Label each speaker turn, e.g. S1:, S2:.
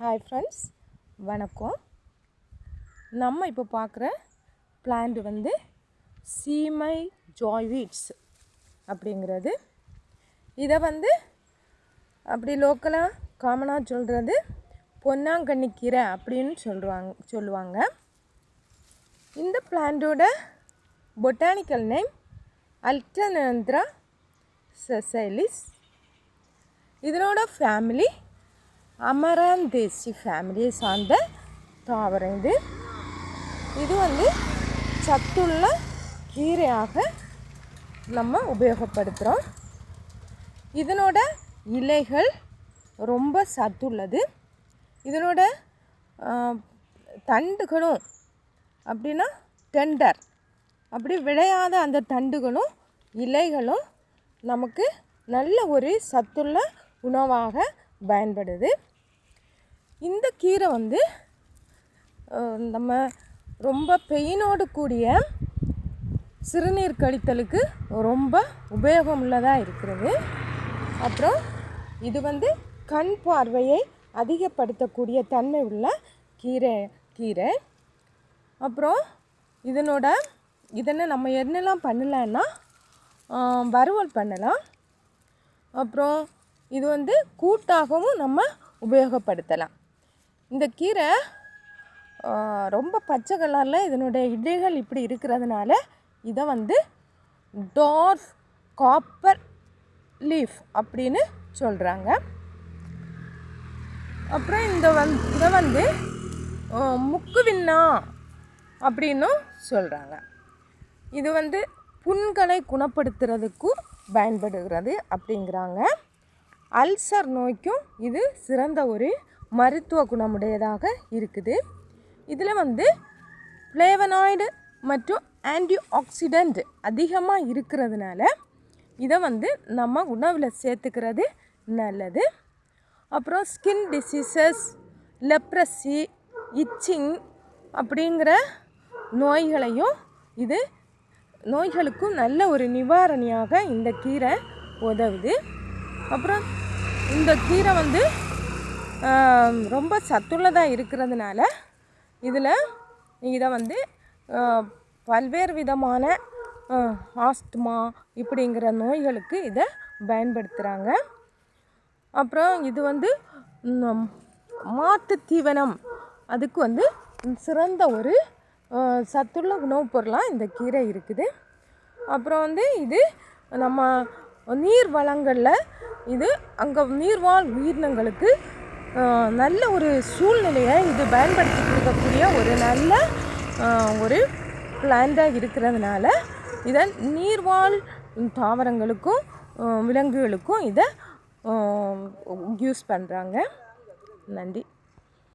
S1: Hi friends, வணக்கம். நம்ம இப்போ பார்க்குற பிளான்ட் வந்து சீமை ஜாய்வீட்ஸ் அப்படிங்கிறது. இதை வந்து அப்படி லோக்கலாக காமனாக சொல்கிறது பொன்னாங்கண்ணிக்கீரை அப்படின்னு சொல்லுவாங்க. இந்த பிளான்ட்டோட பொட்டானிக்கல் நேம் அல்டர்னேந்திரா செசைலிஸ். இதனோட ஃபேமிலி அமராந்தேசி ஃபேமிலியை சார்ந்த தாவரம். இது வந்து சத்துள்ள கீரையாக நம்ம உபயோகப்படுத்துகிறோம். இதனோட இலைகள் ரொம்ப சத்துள்ளது. இதனோட தண்டுகளும் அப்படின்னா டெண்டர், அப்படி விளையாத அந்த தண்டுகளும் இலைகளும் நமக்கு நல்ல ஒரு சத்துள்ள உணவாக பயன்படுது. இந்த கீரை வந்து நம்ம ரொம்ப பெயினோடு கூடிய சிறுநீர் கழித்தலுக்கு ரொம்ப உபயோகமுள்ளதாக இருக்கிறது. அப்புறம் இது வந்து கண் பார்வையை அதிகப்படுத்தக்கூடிய தன்மை உள்ள கீரை. அப்புறம் இதனை நம்ம என்னெல்லாம் பண்ணலான்னா வறுவல் பண்ணலாம். அப்புறம் இது வந்து கூட்டாகவும் நம்ம உபயோகப்படுத்தலாம். இந்த கீரை ரொம்ப பச்சை கலரில் இதனுடைய இலைகள் இப்படி இருக்கிறதுனால இதை வந்து டார்க் காப்பர் லீஃப் அப்படின்னு சொல்கிறாங்க. அப்புறம் இதை வந்து முக்குவின்னா அப்படின்னும் சொல்கிறாங்க. இது வந்து புண்களை குணப்படுத்துறதுக்கும் பயன்படுகிறது அப்படிங்கிறாங்க. அல்சர் நோய்க்கும் இது சிறந்த ஒரு மருத்துவ குணமுடையதாக இருக்குது. இதில் வந்து ஃப்ளேவனாய்டு மற்றும் ஆன்டி ஆக்சிடெண்ட் அதிகமாக இருக்கிறதுனால இதை வந்து நம்ம உணவில் சேர்த்துக்கிறது நல்லது. அப்புறம் ஸ்கின் டிசீசஸ், லெப்ரசி, இச்சிங் அப்படிங்கிற நோய்களுக்கும் நல்ல ஒரு நிவாரணியாக இந்த கீரை உதவுது. அப்புறம் இந்த கீரை வந்து ரொம்ப சத்துள்ளதாக இருக்கிறதுனால இதை வந்து பல்வேறு விதமான ஆஸ்துமா இப்படிங்கிற நோய்களுக்கு இதை பயன்படுத்துகிறாங்க. அப்புறம் இது வந்து மாட்டு தீவனம் அதுக்கு வந்து சிறந்த ஒரு சத்துள்ள உணவுப் பொருளாக இந்த கீரை இருக்குது. அப்புறம் வந்து இது நம்ம நீர் வளங்களில் இது அங்கே நீர்வாழ் உயிரினங்களுக்கு நல்ல ஒரு சூழ்நிலையை இது பயன்படுத்தி கொடுக்கக்கூடிய ஒரு நல்ல ஒரு பிளான்ட்டாக இருக்கிறதுனால இதை நீர்வாழ் தாவரங்களுக்கும் விலங்குகளுக்கும் இதை யூஸ் பண்ணுறாங்க. நன்றி.